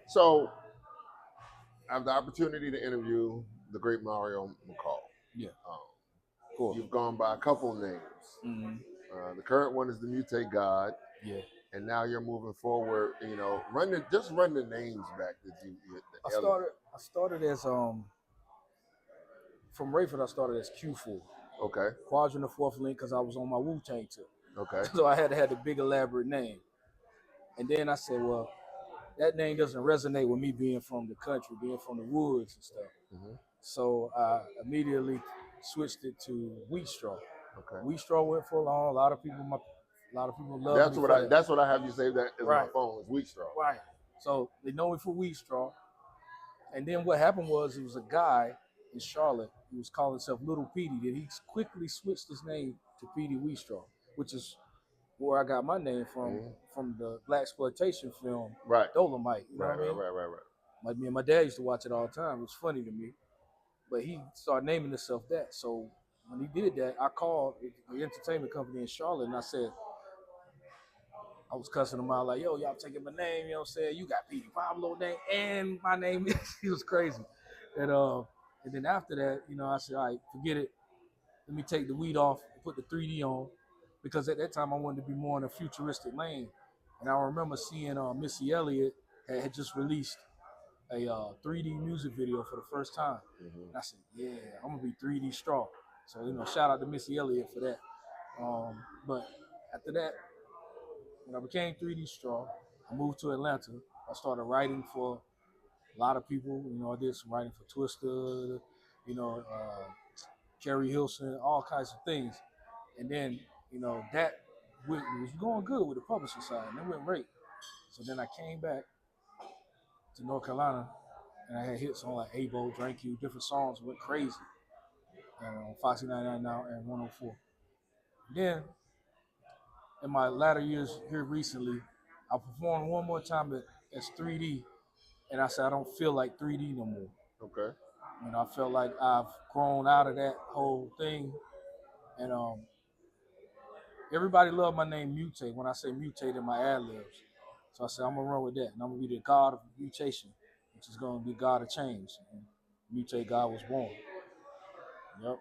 So I have the opportunity to interview the great Mario McCall. Yeah, Um, cool. you've gone by a couple names. Mm-hmm. The current one is the Mutate God, Yeah, and now you're moving forward. You know, run the names back that I the alias. started. I started as from Rayford. I started as Q4, Okay, Quadrant of Fourth Link, because I was on my Wu Tang tip, okay, so I had to have the big elaborate name. And then I said, well, that name doesn't resonate with me being from the country, being from the woods and stuff. hmm So I immediately switched it to Wheat Straw. okay. Wheat Straw went for long. A lot of people love me for that. That's what I have you saved that as my Right, phone is Wheat Straw. right. So they know me for Wheat Straw. And then what happened was it was a guy in Charlotte. He was calling himself Little Petey. That he quickly switched his name to Petey Wheat Straw, which is where I got my name from the black exploitation film Right, Dolomite. You know right, what I right, mean? right, right, right. Like me and my dad used to watch it all the time. It was funny to me. But he started naming himself that. So when he did that, I called the entertainment company in Charlotte and I said, I was cussing him out like, yo, y'all taking my name, you know what I'm saying? You got Petey Pablo name and my name. He was crazy. And then after that, I said, all right, forget it. Let me take the weed off and put the 3D on. Because at that time I wanted to be more in a futuristic lane. And I remember seeing Missy Elliott had just released a 3D music video for the first time. Mm-hmm. And I said, yeah, I'm gonna be 3D Straw. So shout out to Missy Elliott for that. But after that, when I became 3D Straw, I moved to Atlanta. I started writing for a lot of people. I did some writing for Twister, Kerry Hilson, all kinds of things. And then, that was going good with the publishing side, and it went great. So then I came back to North Carolina, and I had hits on like Abo, Drank You, different songs went crazy. And on Foxy 99 now and 104. Then, in my latter years here recently, I performed one more time as 3D, and I said I don't feel like 3D no more. Okay. I felt like I've grown out of that whole thing, and everybody loved my name Mutate when I say mutate in my ad libs. So I said I'm gonna run with that, and I'm gonna be the God of mutation, which is gonna be God of change. And Mutate God was born. Yep.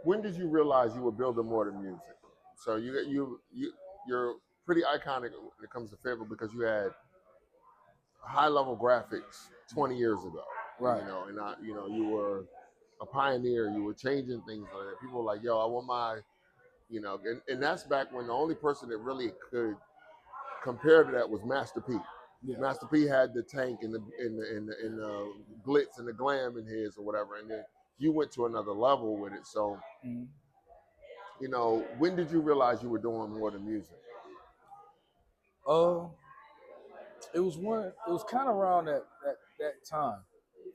When did you realize you were building more than music? So you're pretty iconic when it comes to Fayetteville because you had high level graphics 20 years ago. Right. You were a pioneer. You were changing things like that. People were like, yo, I want my, and that's back when the only person that really could compare to that was Master P. Yeah. Master P had the tank and the glitz and the glam in his or whatever, and then you went to another level with it. So, Mm-hmm. When did you realize you were doing more than music? Uh, it was one. It was kind of around that time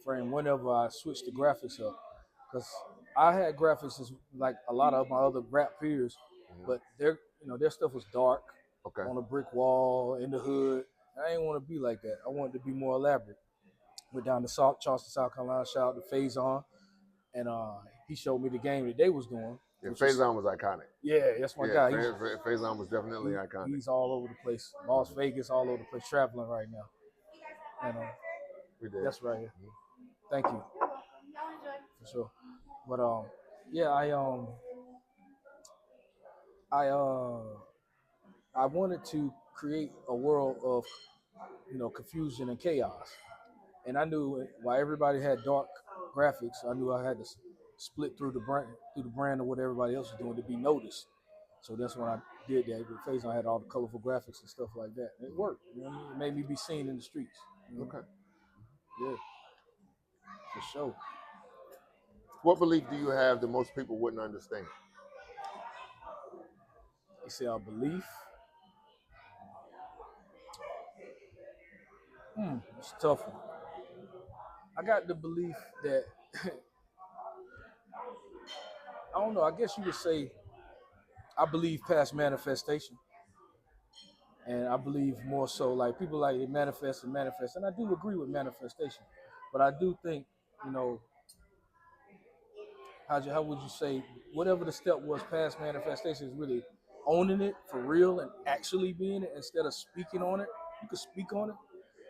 frame whenever I switched the graphics up, because I had graphics as like a lot of my other rap peers, but their stuff was dark, Okay. on a brick wall in the hood. I didn't want to be like that. I wanted to be more elaborate. Went down to Charleston, South Carolina. Shout out to Faison, and he showed me the game that they was doing. Yeah, Faison was iconic. Yeah, that's my guy. Faison was definitely iconic. He's all over the place. Las Vegas, all over the place, traveling right now. And We did. that's right here. Thank you. For sure. But yeah, I wanted to create a world of confusion and chaos, and I knew while everybody had dark graphics, I knew I had to split through the brand of what everybody else was doing to be noticed. So that's when I did that. With Faison, I had all the colorful graphics and stuff like that. And it worked. It made me be seen in the streets. Okay. Yeah, for sure. What belief do you have that most people wouldn't understand? You say our belief. It's a tough one. I got the belief that I don't know. I guess you would say I believe past manifestation, and I believe more so like people like they manifest, and I do agree with manifestation, but I do think you know how would you say whatever the step was past manifestation is really owning it for real and actually being it instead of speaking on it. You can speak on it,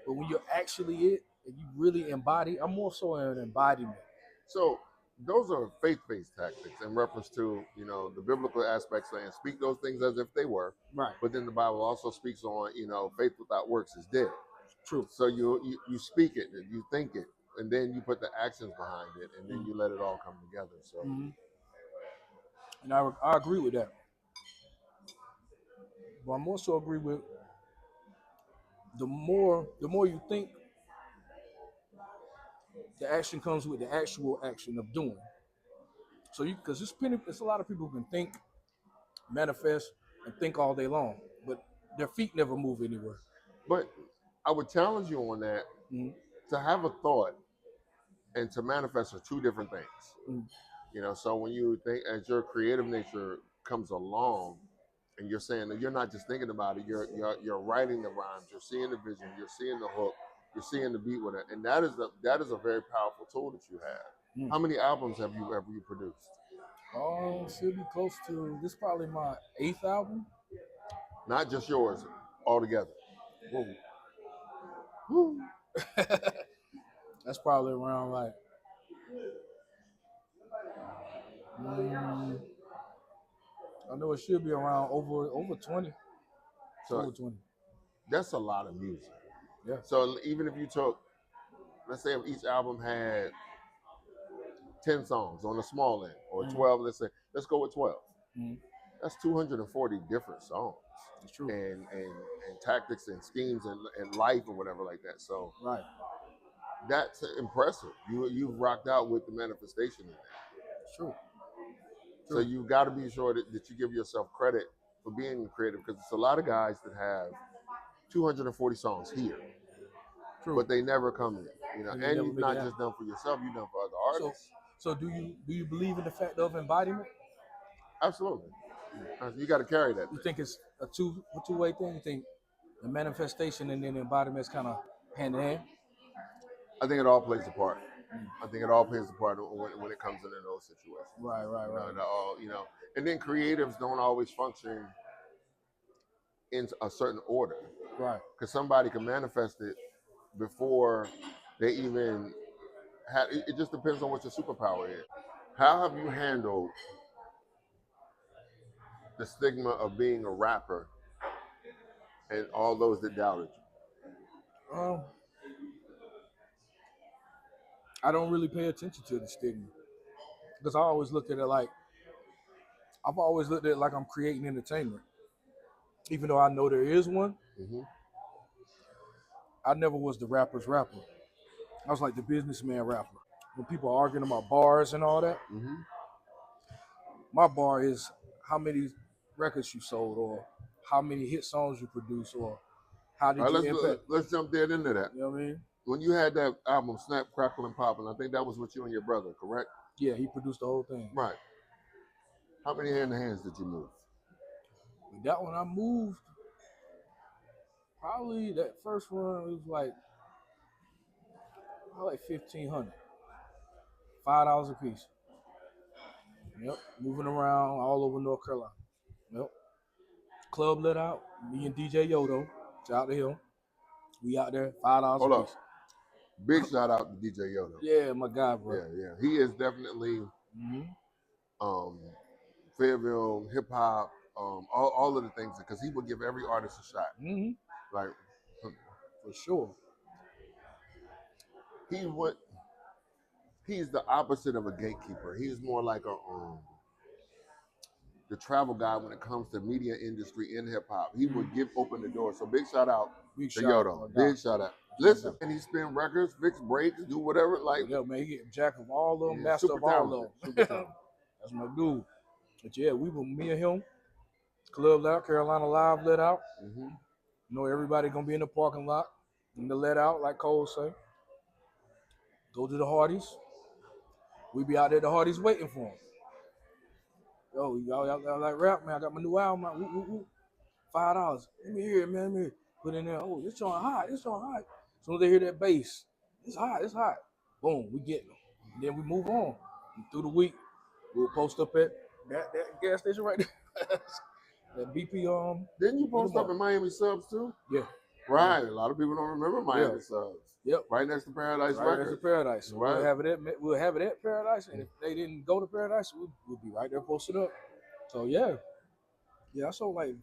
but when you're actually it and you really embody, I'm more so an embodiment. So those are faith-based tactics in reference to, you know, the biblical aspects saying speak those things as if they were. Right. But then the Bible also speaks on, you know, faith without works is dead. True. So you speak it, you think it, and then you put the actions behind it, and then you let it all come together. So And I agree with that. But I'm also agree with the more you think, the action comes with the actual action of doing. So you because it's a lot of people who can think, manifest, and think all day long, but their feet never move anywhere. But I would challenge you on that. To have a thought and to manifest are two different things. You know, so when you think as your creative nature comes along and you're saying that you're not just thinking about it, you're writing the rhymes, you're seeing the vision, you're seeing the hook, you're seeing the beat with it. And that is a very powerful tool that you have. How many albums have you ever produced? Should be close to this. Probably my 8th album. Not just yours, altogether. Whoa. Woo. That's probably around like I know it should be around over 20. So over 20. That's a lot of music. Yeah. So even if you took, let's say if each album had 10 songs on the small end, or 12, let's go with 12. That's 240 different songs. It's true. And tactics and schemes and life or whatever like that. So right. That's impressive. You've rocked out with the manifestation in that. It's true. So you got to be sure that you give yourself credit for being creative, because it's a lot of guys that have 240 songs here, but they never come in. You know, and you've not just done for yourself; you've done for other artists. So do you believe in the fact of embodiment? Absolutely. You got to carry that. You think it's a two-way thing? You think the manifestation and then the embodiment is kind of hand in hand? I think it all plays a part. I think it all plays a part when it comes into those situations. Right. You know, and then creatives don't always function in a certain order. Right. Because somebody can manifest it before they even have. It just depends on what your superpower is. How have you handled the stigma of being a rapper and all those that doubted you? I don't really pay attention to the stigma, because I always look at it like I'm creating entertainment, even though I know there is one. I never was the rapper's rapper. I was like the businessman rapper. When people are arguing about bars and all that, my bar is how many records you sold, or how many hit songs you produced, or how did you impact. Let's jump dead into that. You know what I mean? When you had that album, Snap, Crackle, and Pop, and I think that was with you and your brother, correct? Yeah, he produced the whole thing. Right. How many hands did you move? With that one, I moved. Probably that first one was like $1,500, $5 a piece. Yep, moving around all over North Carolina. Yep. Club let out. Me and DJ Yodo, shout out to him. We out there, $5 a piece. Big shout out to DJ Yodo. Yeah, my guy, bro. Yeah. He is definitely Fayetteville hip hop, all of the things, because he would give every artist a shot. Like, for sure. He's the opposite of a gatekeeper. He's more like the travel guy when it comes to media industry in hip hop. He would open the door. So big shout out to Yodo. Big shout out. Listen, and he spin records, fix breaks, do whatever. Like, yeah, man, he get jack of all of them, master of all of them. That's my dude. But yeah, me and him. Club let out, Carolina Live let out. You know, everybody gonna be in the parking lot in the let out, like Cole say. Go to the Hardys. We be out there at the Hardys waiting for him. Yo, y'all like rap, man. I got my new album out. $5. Let me hear it, man. Let me put in there. Oh, this song hot. This song hot. As soon as they hear that bass, it's hot. Boom, we get them. And then we move on. And through the week, we'll post up at that gas station right there. That BP Didn't you post up Boulevard. in Miami Subs too? Yeah. Right. A lot of people don't remember Miami Subs. Yep. Right next to Paradise Right Records. next to Paradise. So Right. we'll have it at Paradise, and if they didn't go to Paradise, we'll be right there posted up. So yeah. I saw like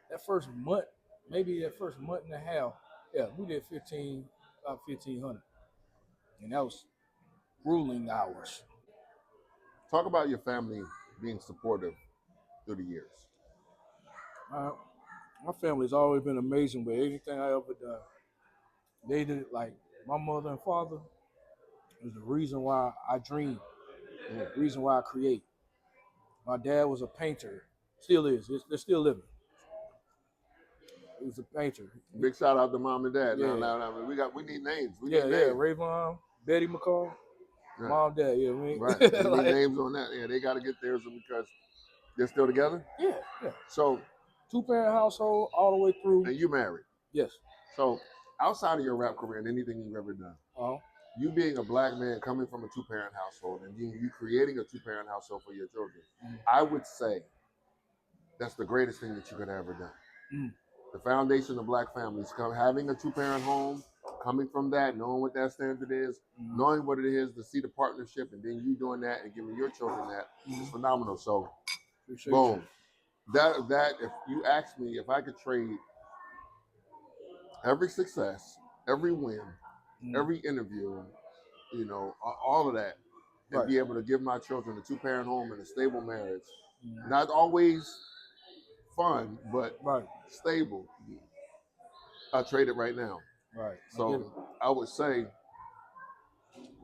that first month, maybe that first month and a half. Yeah, we did about 1,500, and that was grueling hours. Talk about your family being supportive through the years. My family's always been amazing with anything I ever done. They did like my mother and father is the reason why I dream, the reason why I create. My dad was a painter, still is. They're still living. He was a painter. Big shout out to mom and dad. Yeah. Now, we need names. We need names. Rayvon, Betty McCall, mom, dad. Yeah, right. We need names on that. Yeah, they got to get theirs because they're still together. Yeah. So, 2-parent household all the way through. And you married. Yes. So, outside of your rap career and anything you've ever done, you being a black man coming from a 2-parent household and you creating a 2-parent household for your children, I would say that's the greatest thing that you could have ever done. The foundation of black families, having a 2-parent home, coming from that, knowing what that standard is, knowing what it is to see the partnership, and then you doing that and giving your children that is phenomenal. So, boom. That if you ask me if I could trade every success, every win, every interview, all of that, and be able to give my children a 2-parent home and a stable marriage, not always fun, but stable, I trade it right now. Right. So I would say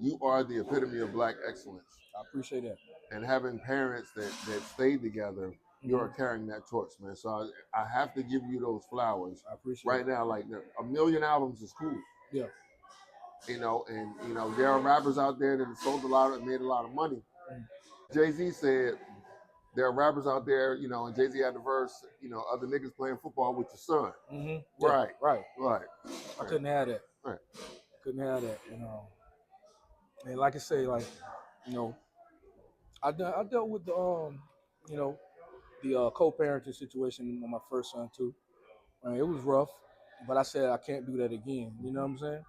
you are the epitome of black excellence. I appreciate that. And having parents that stayed together, you're carrying that torch, man. So I have to give you those flowers. I appreciate right now. Like 1 million albums is cool. Yeah. There are rappers out there that have sold a lot and made a lot of money. Jay-Z said there are rappers out there, and Jay-Z had the verse, other niggas playing football with your son. Mm-hmm. Yeah, right. I couldn't have that. Right. Couldn't have that. And like I say, I dealt with the the co-parenting situation with my first son too. It was rough, but I said I can't do that again. You know what I'm saying?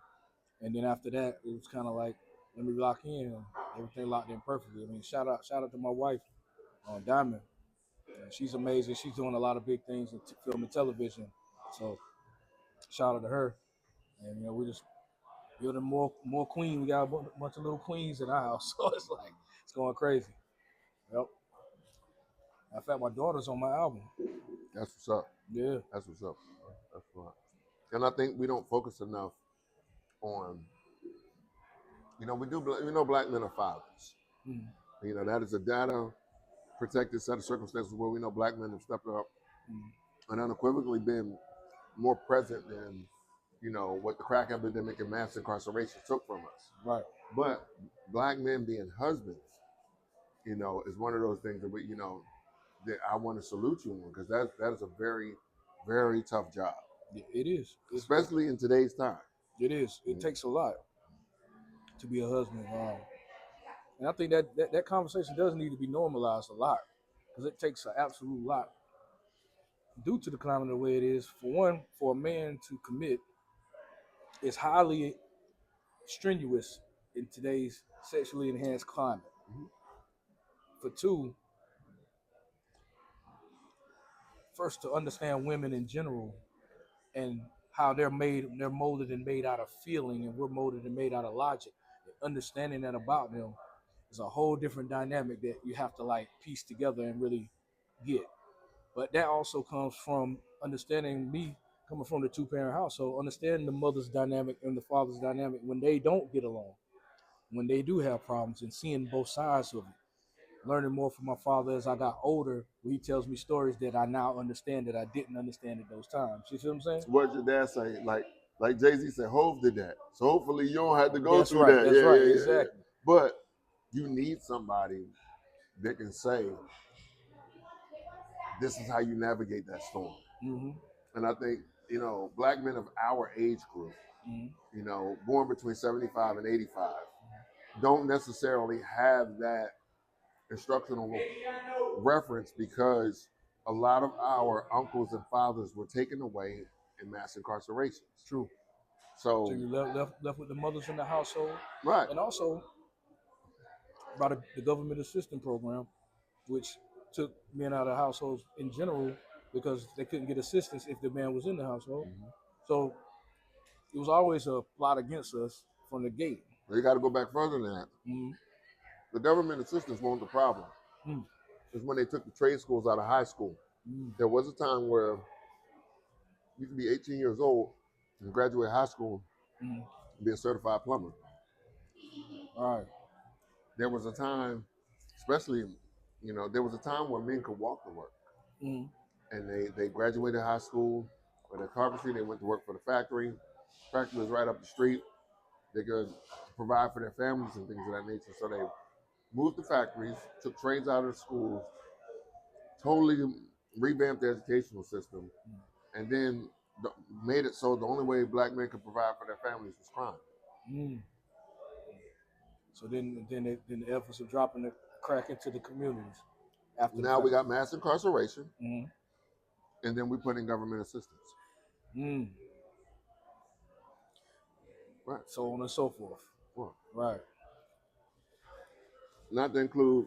And then after that, it was kind of like, let me lock in. Everything locked in perfectly. I mean, shout out to my wife, Diamond. She's amazing. She's doing a lot of big things in film and television. So shout out to her. And we just building more queens. We got a bunch of little queens in our house, so it's going crazy. Yep. In fact, my daughter's on my album. That's what's up. Yeah. That's what's up. That's fun. And I think we don't focus enough on, black men are fathers. That is a data protected set of circumstances where we know black men have stepped up and unequivocally been more present than, what the crack epidemic and mass incarceration took from us. Right. But black men being husbands, is one of those things that that I want to salute you on, because that is a very, very tough job. It is. Especially in today's time. It is. It takes a lot to be a husband. And I think that conversation does need to be normalized a lot, because it takes an absolute lot. Due to the climate the way it is, for one, for a man to commit is highly strenuous in today's sexually enhanced climate. For two, first, to understand women in general and how they're molded and made out of feeling, and we're molded and made out of logic. Understanding that about them is a whole different dynamic that you have to piece together and really get. But that also comes from understanding me coming from the 2-parent household, understanding the mother's dynamic and the father's dynamic when they don't get along, when they do have problems, and seeing both sides of it. Learning more from my father as I got older, where he tells me stories that I now understand that I didn't understand at those times. You see what I'm saying? What did your dad say? Like Jay-Z said, Hov did that. So hopefully you don't have to go through right, that. That's right, exactly. But you need somebody that can say, this is how you navigate that storm. And I think, black men of our age group, born between 75 and 85, don't necessarily have that instructional reference, because a lot of our uncles and fathers were taken away in mass incarceration. It's true. So So you left with the mothers in the household, right, and also by the government assistance program, which took men out of households in general because they couldn't get assistance if the man was in the household. So it was always a plot against us from the gate. you got to go back further than that. Mm-hmm. The government assistance wasn't the problem. It's when they took the trade schools out of high school. There was a time where you could be 18 years old and graduate high school and be a certified plumber. All right. There was a time, especially, there was a time where men could walk to work. And they graduated high school with their carpentry. They went to work for the factory. Factory was right up the street. They could provide for their families and things of that nature. So they moved the factories, took trades out of the schools, totally revamped the educational system, and then made it so the only way black men could provide for their families was crime. So then the efforts of dropping the crack into the communities. After now we got mass incarceration, and then we put in government assistance. Right. So on and so forth. Right. Not to include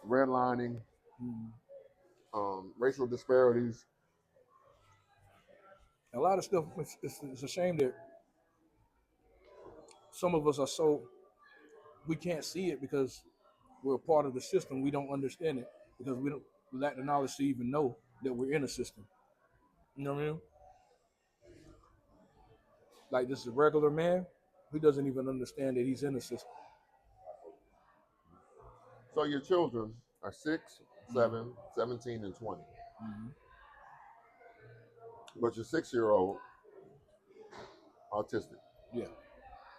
redlining, racial disparities. A lot of stuff, it's a shame that some of us are so, we can't see it because we're a part of the system. We don't understand it because we lack the knowledge to even know that we're in a system. You know what I mean? Like this is a regular man, he doesn't even understand that he's in a system. So your children are 6, 7, 17, and 20. But your 6-year-old, autistic. Yeah.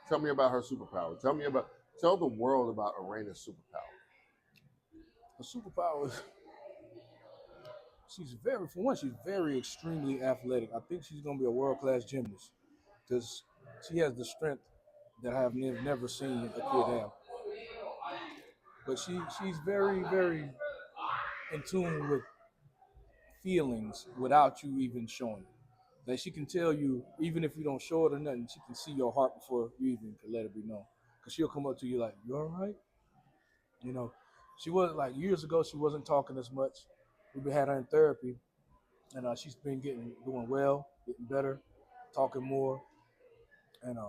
Tell me about her superpower. Tell the world about Arena's superpower. Her superpower is she's very extremely athletic. I think she's gonna be a world-class gymnast because she has the strength that I have never seen a kid have. But she's very, very in tune with feelings without you even showing it. Like she can tell you, even if you don't show it or nothing, she can see your heart before you even can let it be known. Because she'll come up to you like, "You all right?" You know, she wasn't like years ago. She wasn't talking as much. We had her in therapy, and she's been doing well, getting better, talking more, and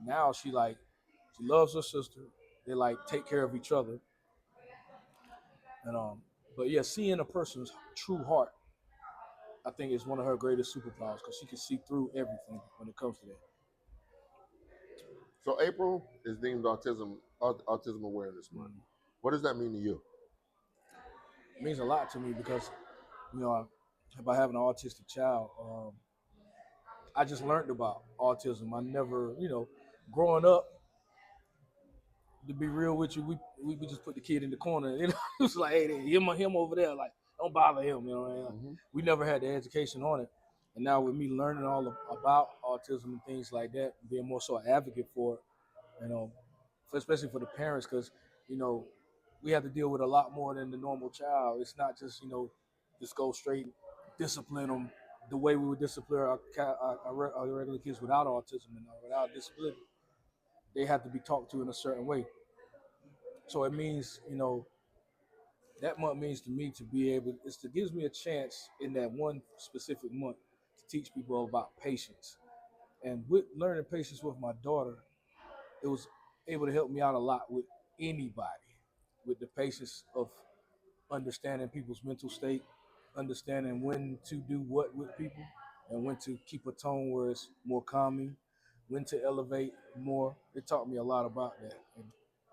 now she loves her sister. They take care of each other, and but yeah, seeing a person's true heart, I think is one of her greatest superpowers because she can see through everything when it comes to that. So April is deemed Autism Awareness Month. What does that mean to you? It means a lot to me because, by having an autistic child, I just learned about autism. I never, growing up, to be real with you, we just put the kid in the corner. It was like, hey, him over there, like, don't bother him. We never had the education on it. And now with me learning all about autism and things like that, being more so an advocate for it, especially for the parents, because, we have to deal with a lot more than the normal child. It's not just, just go straight, discipline them the way we would discipline our regular kids without autism and without disability. They have to be talked to in a certain way. So it means, that month means to me to be able, it gives me a chance in that one specific month to teach people about patience. And with learning patience with my daughter, it was able to help me out a lot with anybody, with the patience of understanding people's mental state, understanding when to do what with people, and when to keep a tone where it's more calming, when to elevate more. It taught me a lot about that. And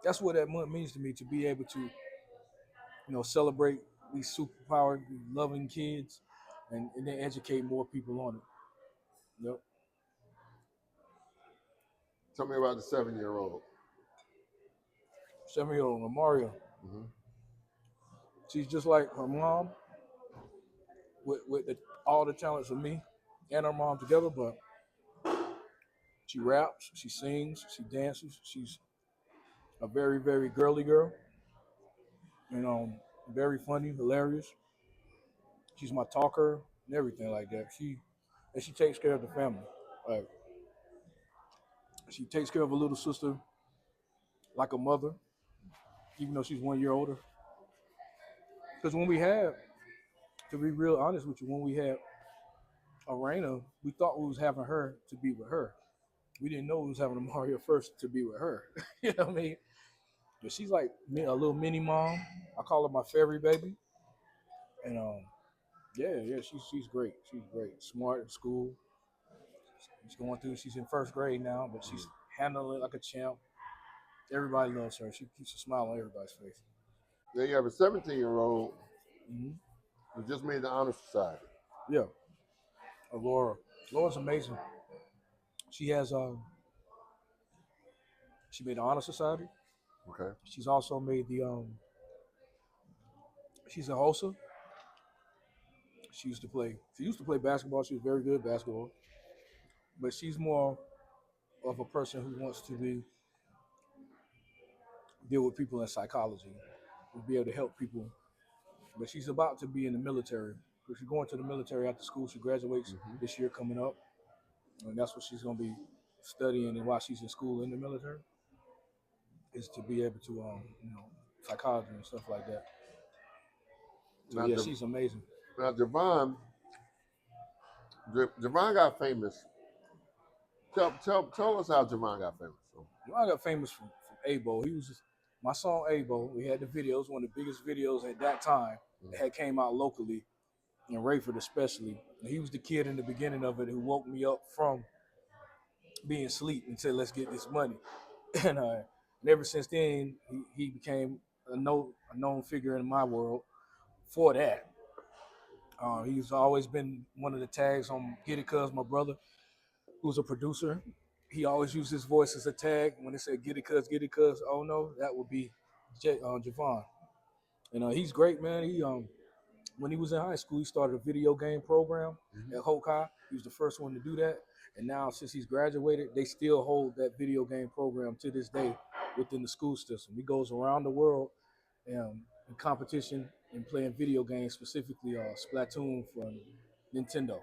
that's what that month means to me, to be able to, celebrate these superpowered, loving kids and then educate more people on it. Yep. Tell me about the 7-year-old. 7-year-old Mario. She's just like her mom with all the talents of me and her mom together, but she raps, she sings, she dances. She's a very, very girly girl, very funny, hilarious. She's my talker and everything like that. She takes care of the family. Like she takes care of her little sister like a mother, even though she's 1 year older. Because when we had, to be real honest with you, when we had Arena, we thought we was having her to be with her. We didn't know we was having Mario first to be with her. You know what I mean? But she's like a little mini mom. I call her my fairy baby. And yeah, she's great. She's great. Smart at school. She's going through. She's in first grade now, but she's handling it like a champ. Everybody loves her. She keeps a smile on everybody's face. Then you have a 17-year-old Mm-hmm. who just made the honor society. Yeah, Laura. Laura's amazing. She has she made the honor society. Okay. She's also made the she's a HOSA. She used to play basketball. She was very good at basketball. But she's more of a person who wants to deal with people in psychology and be able to help people. But she's about to be in the military. So she's going to the military after school. She graduates this year coming up. And that's what she's gonna be studying and while she's in school in the military is to be able to psychology and stuff like that. So Now, yeah, she's amazing. now Javon got famous. Tell us how Javon got famous. I got famous from Abo. He was just, my song Abo. We had the videos, one of the biggest videos at that time that had came out locally in Rayford especially. And he was the kid in the beginning of it who woke me up from being asleep and said, "Let's get this money." And ever since then, he became a known figure in my world for that. He's always been one of the tags on Get It Cuz, my brother, who's a producer. He always used his voice as a tag. When they said Get It Cuz, oh no, that would be Javon. And he's great, man. He when he was in high school, he started a video game program at Hoke High. He was the first one to do that. And now, since he's graduated, they still hold that video game program to this day within the school system. He goes around the world in competition and playing video games, specifically Splatoon for Nintendo,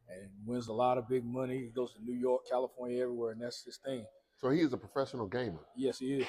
and wins a lot of big money. He goes to New York, California, everywhere, and that's his thing. So he is a professional gamer. Yes, he is.